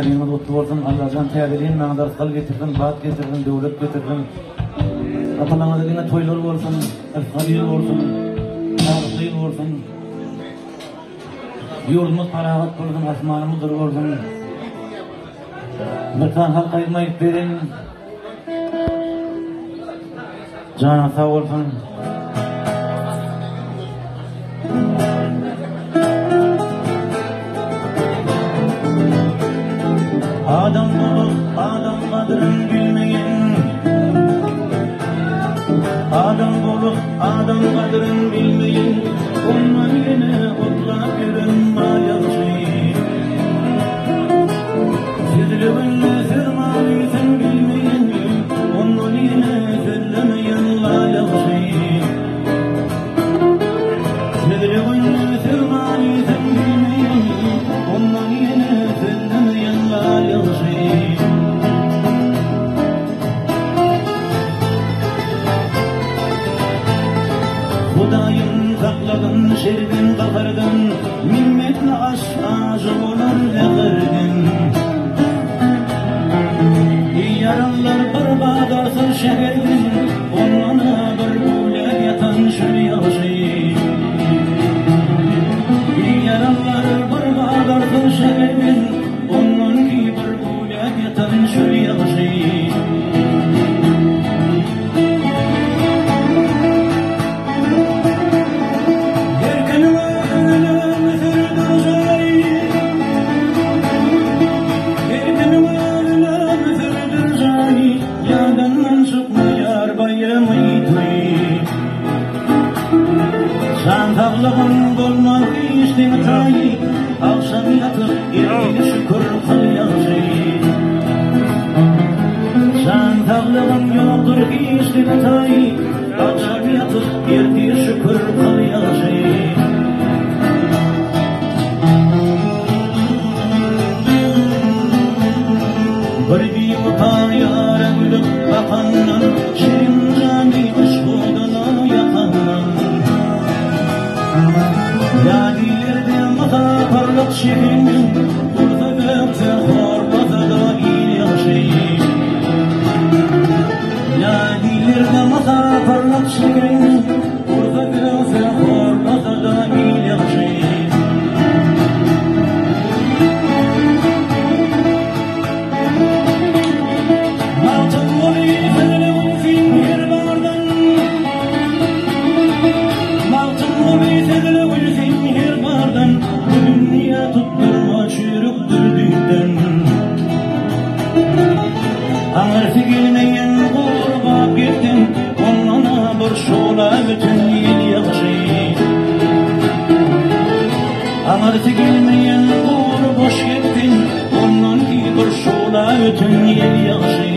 Yılmaz otlu olsun, Allah'tan teyadeliğin, mağdarsal getirdin, baat getirdin, devlet getirdin. Atalarına dediğine toylar olsun, efsali olsun, sağlıklı olsun. Yolumuz parahat olsun, asmanımızdır olsun. Bir tane halka ayırmayıp verin. Cana sağ olsun. Adam dolu, adam kadርን bilmeyin. Adam dolu, adam kadrin bilmeyin. Onun yine otlak yürün bayağı. Sizlerin sırmanı sen bilmeyin. Onun yine söylemeyen layak şey. Sizlerin sırmanı sen bilmeyin. Onun yine söylemeyen layak şey. Hudayım sakladın şerden kakardan, minnetle aşk olur yakırdın. Yaralılar barbadasın şehrin, onlara bir bulet yatan şuraya şey. Yaralılar barbadasın şehrin, onlara bir bulet yatan şuraya şey. Şantavlığın dolmaz içtin tayı, akşam yatıp erkeli şükür kılyan şey. Şantavlığın yoktur içtin tayı, akşam yatıp erkeli şükür kılyan şey. Bir yuta yâre gülüp bakandan, şirin cani ışkudunu yakandan. Yadilerde mata parlak şehrin, burada gökte hormata da iyilik şey. Yadilerde mata parlak şehrin, burada gökte hormata da iyilik şey. Ağırtı gelmeyen kurba gittim, onlara bir şola bütün yıl yakşı. Ağırtı gelmeyen kur boş gittim, onlara bir şola bütün yıl yakşı.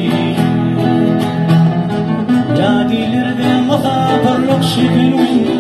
Yadilerde muhabarlık şekilin,